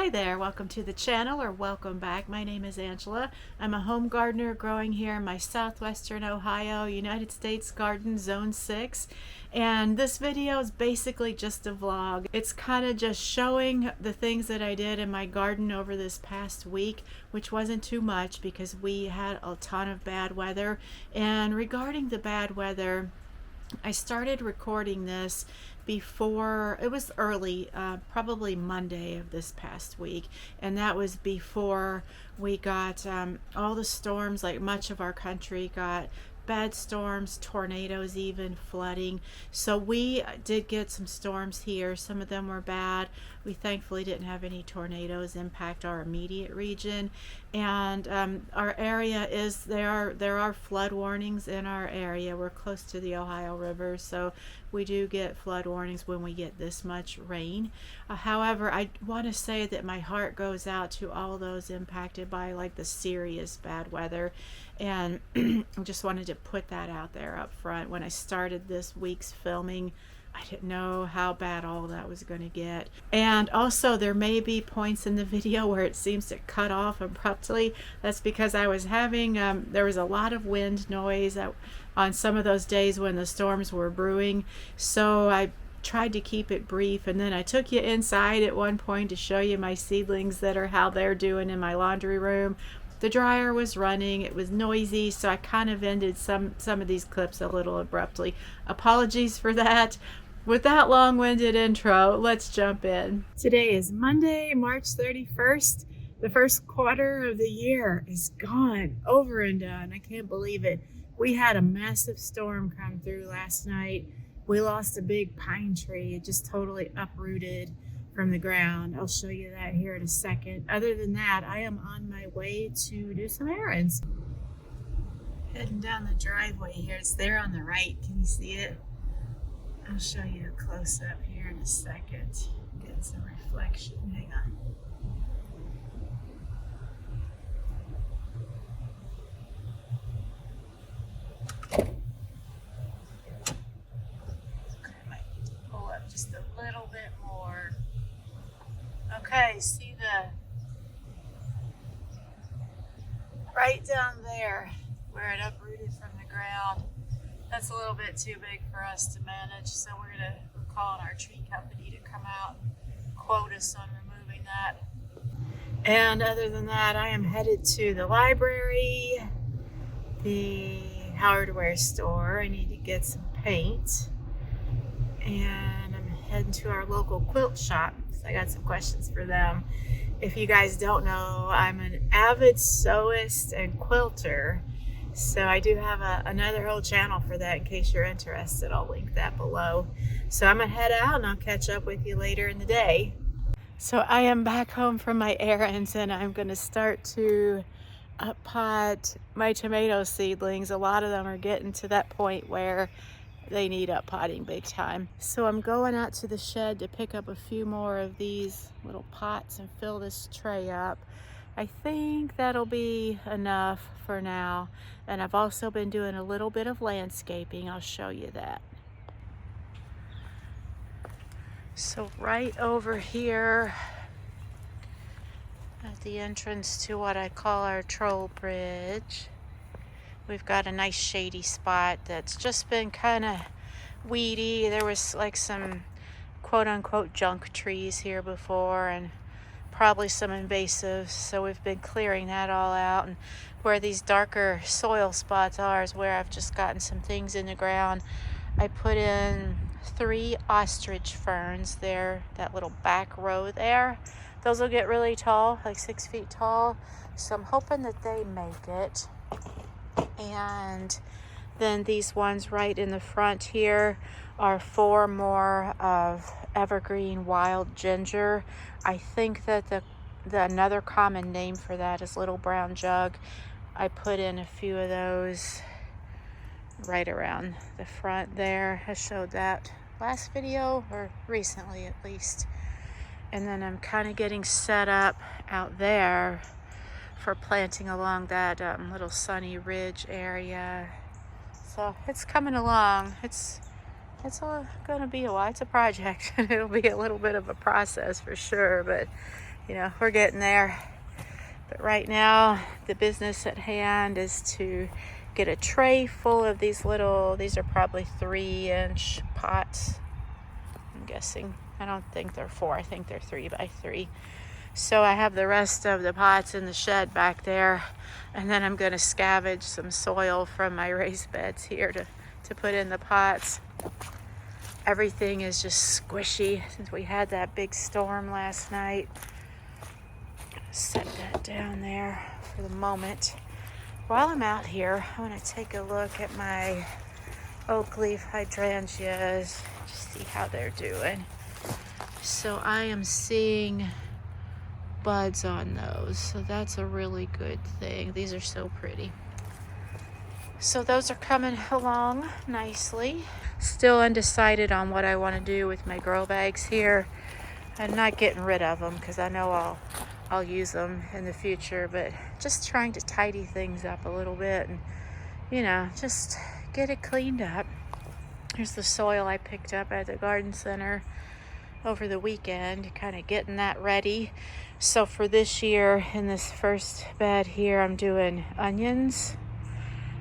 Hi there, welcome to the channel, or welcome back. My name is Angela. I'm a home gardener growing here in my southwestern Ohio, United States garden, zone 6. And this video is basically just a vlog. It's kind of just showing the things that I did in my garden over this past week, which wasn't too much because we had a ton of bad weather. And regarding the bad weather, I started recording this before, it was early, probably Monday of this past week, and that was before we got all the storms. Like much of our country got bad storms, tornadoes, even flooding. So we did get some storms here. Some of them were bad. We thankfully didn't have any tornadoes impact our immediate region. And our area is, there are flood warnings in our area. We're close to the Ohio River, so we do get flood warnings when we get this much rain. However, I want to say that my heart goes out to all those impacted by like the serious bad weather, and I just wanted to put that out there up front. When I started this week's filming, I didn't know how bad all that was going to get. And also, there may be points in the video where it seems to cut off abruptly. That's because I was having, there was a lot of wind noise on some of those days when the storms were brewing. So I tried to keep it brief, and then I took you inside at one point to show you my seedlings how they're doing in my laundry room. The dryer was running, it was noisy, so I kind of ended some of these clips a little abruptly. Apologies for that. With that long-winded intro, let's jump in. Today is Monday, March 31st. The first quarter of the year is gone, over and done. I can't believe it. We had a massive storm come through last night. We lost a big pine tree. It just totally uprooted from the ground. I'll show you that here in a second. Other than that, I am on my way to do some errands. Heading down the driveway here. It's there on the right. Can you see it? I'll show you a close-up here in a second. Get some reflection. Hang on. I might need to pull up just a little bit more. Okay, see right down there where it uprooted from the ground. That's a little bit too big for us to manage, so we're calling our tree company to come out and quote us on removing that. And other than that, I am headed to the library, the hardware store. I need to get some paint, and I'm heading to our local quilt shop because I got some questions for them. If you guys don't know, I'm an avid sewist and quilter. So I do have another whole channel for that in case you're interested. I'll link that below. So I'm going to head out and I'll catch up with you later in the day. So I am back home from my errands, and I'm going to start to up-pot my tomato seedlings. A lot of them are getting to that point where they need up-potting big time. So I'm going out to the shed to pick up a few more of these little pots and fill this tray up. I think that'll be enough for now. And I've also been doing a little bit of landscaping. I'll show you that. So right over here at the entrance to what I call our troll bridge, we've got a nice shady spot that's just been kind of weedy. There was like some quote-unquote junk trees here before, and probably some invasives, so we've been clearing that all out. And where these darker soil spots are is where I've just gotten some things in the ground. I put in 3 ostrich ferns there, that little back row there. Those will get really tall, like 6 feet tall, so I'm hoping that they make it. And then these ones right in the front here are 4 more of evergreen wild ginger. I think that the another common name for that is little brown jug. I put in a few of those right around the front there. I showed that last video, or recently at least. And then I'm kind of getting set up out there for planting along that little sunny ridge area. So it's coming along. It's gonna be a while. It's a project. It'll be a little bit of a process for sure, but you know, we're getting there. But right now, the business at hand is to get a tray full of these are probably 3-inch pots, I'm guessing. I don't think they're 4, I think they're 3 by 3. So I have the rest of the pots in the shed back there, and then I'm going to scavenge some soil from my raised beds here to put in the pots. Everything is just squishy since we had that big storm last night. Set that down there for the moment. While I'm out here, I want to take a look at my oak leaf hydrangeas, just see how they're doing. So I am seeing buds on those, so that's a really good thing. These are so pretty. So those are coming along nicely. Still undecided on what I want to do with my grow bags here. I'm not getting rid of them because I know I'll use them in the future, but just trying to tidy things up a little bit and, you know, just get it cleaned up. Here's the soil I picked up at the garden center over the weekend, kind of getting that ready. So for this year, in this first bed here, I'm doing onions.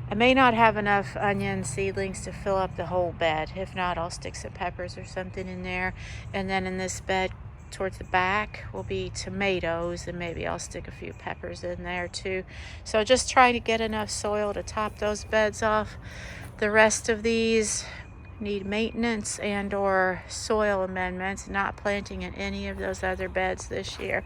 I may not have enough onion seedlings to fill up the whole bed. If not, I'll stick some peppers or something in there. And then in this bed towards the back will be tomatoes, and maybe I'll stick a few peppers in there too. So just trying to get enough soil to top those beds off. The rest of these need maintenance and or soil amendments. Not planting in any of those other beds this year.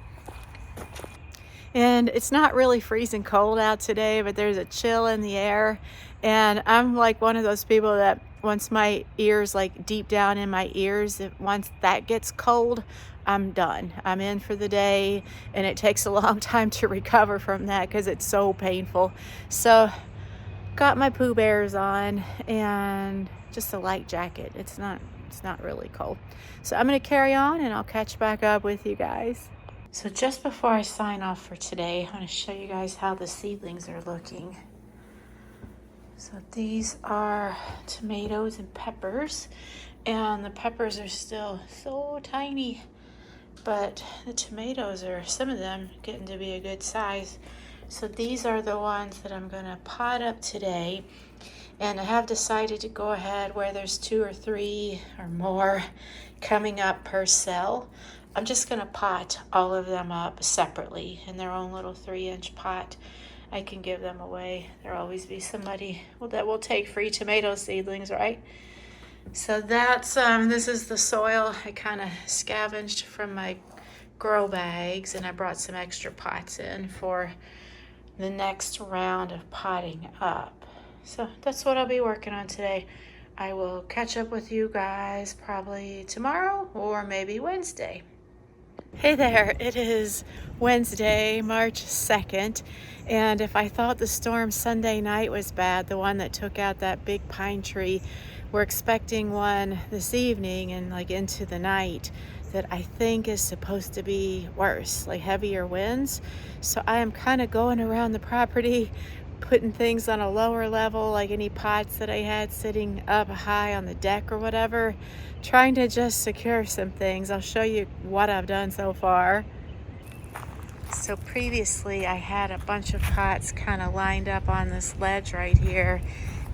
And it's not really freezing cold out today, but there's a chill in the air. And I'm like one of those people that once my ears, like deep down in my ears, once that gets cold, I'm done. I'm in for the day, and it takes a long time to recover from that because it's so painful. So got my Pooh Bears on and just a light jacket. It's not really cold. So I'm going to carry on, and I'll catch back up with you guys. So just before I sign off for today, I want to show you guys how the seedlings are looking. So these are tomatoes and peppers, and the peppers are still so tiny, but the tomatoes are, some of them, getting to be a good size. So these are the ones that I'm going to pot up today, and I have decided to go ahead where there's 2 or 3 or more coming up per cell. I'm just going to pot all of them up separately in their own little 3-inch pot. I can give them away. There'll always be somebody that will take free tomato seedlings, right? So that's, this is the soil I kind of scavenged from my grow bags, and I brought some extra pots in for the next round of potting up. So that's what I'll be working on today. I will catch up with you guys probably tomorrow or maybe Wednesday. Hey there, it is Wednesday, March 2nd, and if I thought the storm Sunday night was bad, the one that took out that big pine tree, we're expecting one this evening and like into the night that I think is supposed to be worse, like heavier winds. So I am kind of going around the property, putting things on a lower level, like any pots that I had sitting up high on the deck or whatever, trying to just secure some things. I'll show you what I've done so far. So previously I had a bunch of pots kind of lined up on this ledge right here,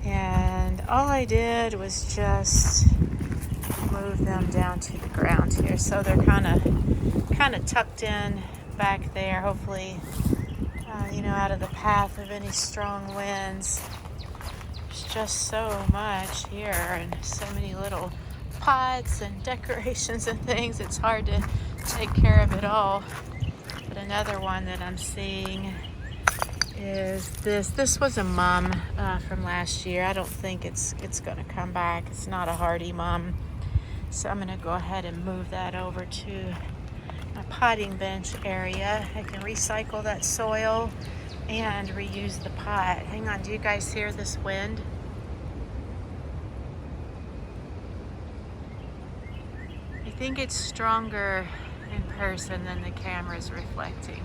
and all I did was just move them down to the ground here. So they're kind of tucked in back there, hopefully you know, out of the path of any strong winds. There's just so much here and so many little pots and decorations and things. It's hard to take care of it all. But another one that I'm seeing is this. This was a mum from last year. I don't think it's going to come back. It's not a hardy mum. So I'm going to go ahead and move that over to my potting bench area. I can recycle that soil and reuse the pot. Hang on, do you guys hear this wind? I think it's stronger in person than the camera's reflecting.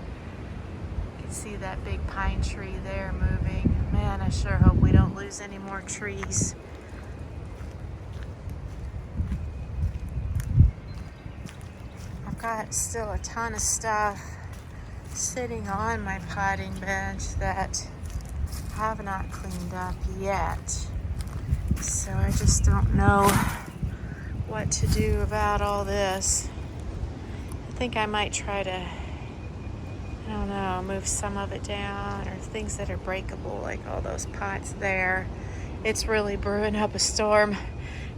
You can see that big pine tree there moving. Man, I sure hope we don't lose any more trees. got still a ton of stuff sitting on my potting bench that I have not cleaned up yet. So I just don't know what to do about all this. I think I might try to, I don't know, move some of it down, or things that are breakable, like all those pots there. It's really brewing up a storm.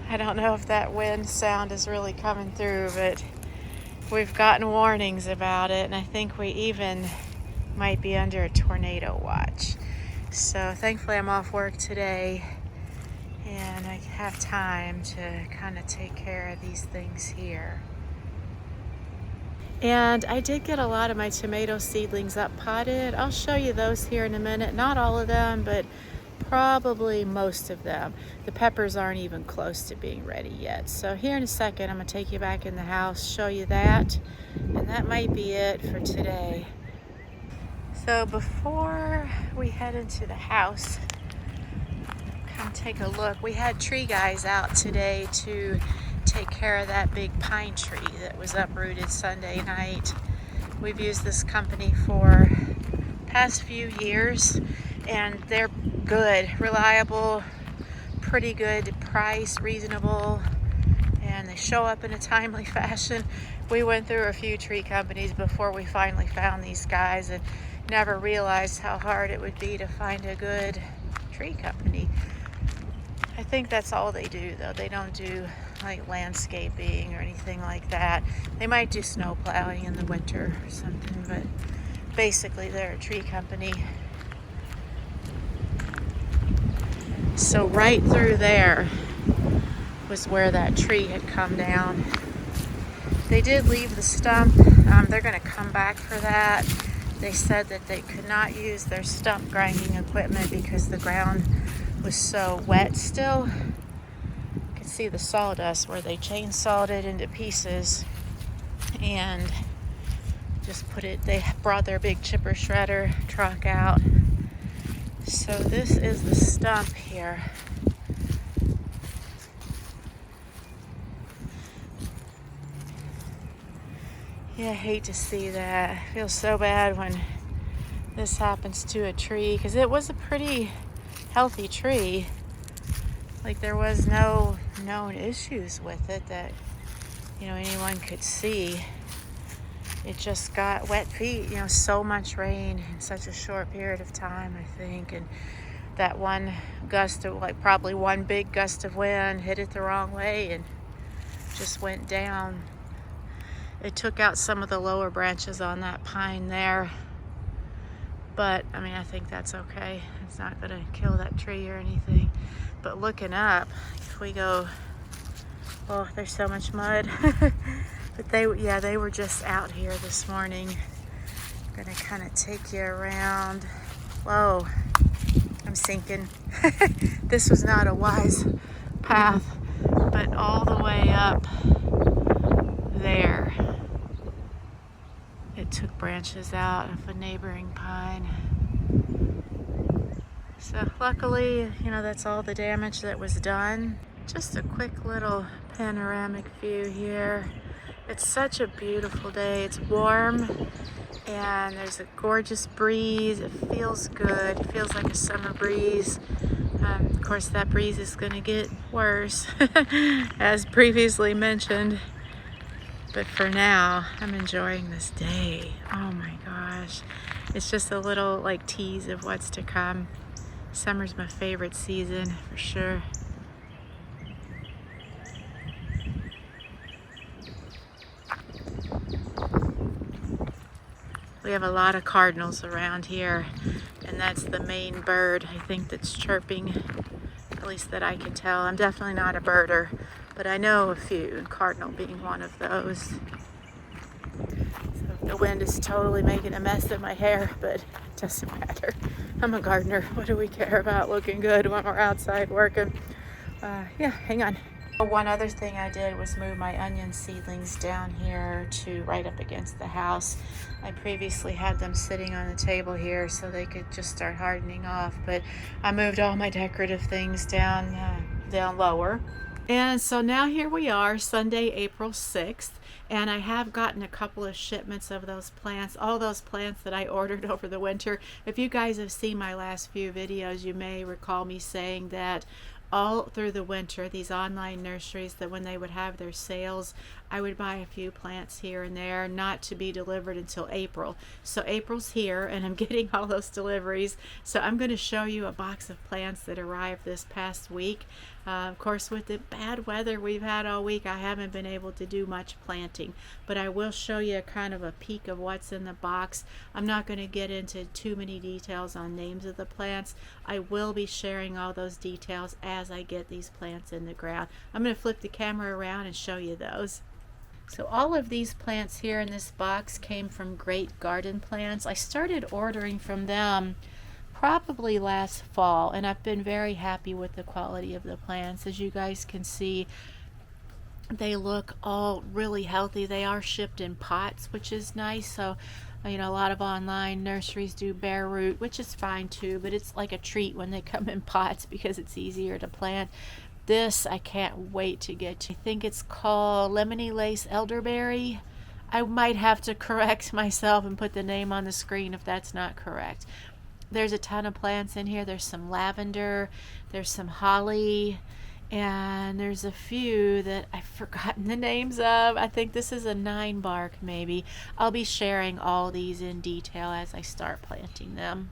I don't know if that wind sound is really coming through, but we've gotten warnings about it, and I think we even might be under a tornado watch. So thankfully I'm off work today and I have time to kind of take care of these things here. And I did get a lot of my tomato seedlings up potted. I'll show you those here in a minute. Not all of them, but probably most of them. The peppers aren't even close to being ready yet. So here in a second, I'm gonna take you back in the house, show you that, and that might be it for today. So before we head into the house, come take a look. We had tree guys out today to take care of that big pine tree that was uprooted Sunday night. We've used this company for past few years, and they're good, reliable, pretty good price, reasonable, and they show up in a timely fashion. We went through a few tree companies before we finally found these guys, and never realized how hard it would be to find a good tree company. I think that's all they do, though. They don't do like landscaping or anything like that. They might do snow plowing in the winter or something, but basically they're a tree company. So right through there was where that tree had come down. They did leave the stump. They're going to come back for that. They said that they could not use their stump grinding equipment because the ground was so wet still. You can see the sawdust where they chainsawed it into pieces and just put it, they brought their big chipper shredder truck out. So this is the stump here. Yeah, I hate to see that. I feel so bad when this happens to a tree, because it was a pretty healthy tree. Like, there was no known issues with it that, you know, anyone could see. It just got wet feet, you know, so much rain in such a short period of time, I think. And that one gust of, like, probably one big gust of wind hit it the wrong way and just went down. It took out some of the lower branches on that pine there. But, I mean, I think that's okay. It's not going to kill that tree or anything. But looking up, if we go, oh, there's so much mud. But they were just out here this morning. I'm going to kind of take you around. Whoa, I'm sinking. This was not a wise path, but all the way up there, it took branches out of a neighboring pine. So luckily, you know, that's all the damage that was done. Just a quick little panoramic view here. It's such a beautiful day. It's warm and there's a gorgeous breeze. It feels good. It feels like a summer breeze. Of course, that breeze is going to get worse, as previously mentioned. But for now, I'm enjoying this day. Oh my gosh. It's just a little like tease of what's to come. Summer's my favorite season for sure. We have a lot of cardinals around here, and that's the main bird, I think, that's chirping, at least that I can tell. I'm definitely not a birder, but I know a few, and cardinal being one of those. So the wind is totally making a mess of my hair, but it doesn't matter. I'm a gardener. What do we care about looking good when we're outside working? Yeah, hang on. One other thing I did was move my onion seedlings down here to right up against the house. I previously had them sitting on the table here so they could just start hardening off, but I moved all my decorative things down lower. And so now here we are, Sunday, April 6th, and I have gotten a couple of shipments of those plants, all those plants that I ordered over the winter. If you guys have seen my last few videos, you may recall me saying that all through the winter, these online nurseries, that when they would have their sales, I would buy a few plants here and there, not to be delivered until April. So April's here and I'm getting all those deliveries. So I'm going to show you a box of plants that arrived this past week. Of course, with the bad weather we've had all week, I haven't been able to do much planting, but I will show you kind of a peek of what's in the box. I'm not going to get into too many details on names of the plants. I will be sharing all those details as I get these plants in the ground. I'm going to flip the camera around and show you those. So all of these plants here in this box came from Great Garden Plants. I started ordering from them probably last fall, and I've been very happy with the quality of the plants. As you guys can see, they look all really healthy. They are shipped in pots, which is nice. So, you know, a lot of online nurseries do bare root, which is fine too, but it's like a treat when they come in pots because it's easier to plant. This I can't wait to get to. I think it's called Lemony Lace Elderberry. I might have to correct myself and put the name on the screen if that's not correct. There's a ton of plants in here. There's some lavender, there's some holly, and there's a few that I've forgotten the names of. I think this is a 9-bark maybe. I'll be sharing all these in detail as I start planting them.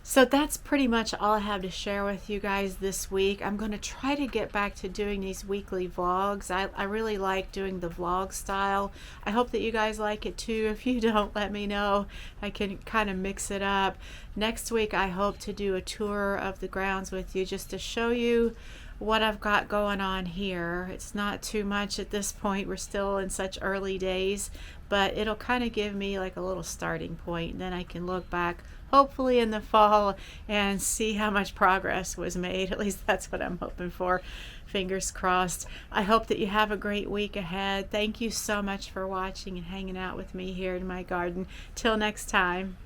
So that's pretty much all I have to share with you guys this week. I'm going to try to get back to doing these weekly vlogs. I really like doing the vlog style. I hope that you guys like it too. If you don't, let me know. I can kind of mix it up. Next week I hope to do a tour of the grounds with you just to show you what I've got going on here. It's not too much at this point. We're still in such early days, but it'll kind of give me like a little starting point. And then I can look back hopefully in the fall and see how much progress was made. At least that's what I'm hoping for. Fingers crossed. I hope that you have a great week ahead. Thank you so much for watching and hanging out with me here in my garden. Till next time.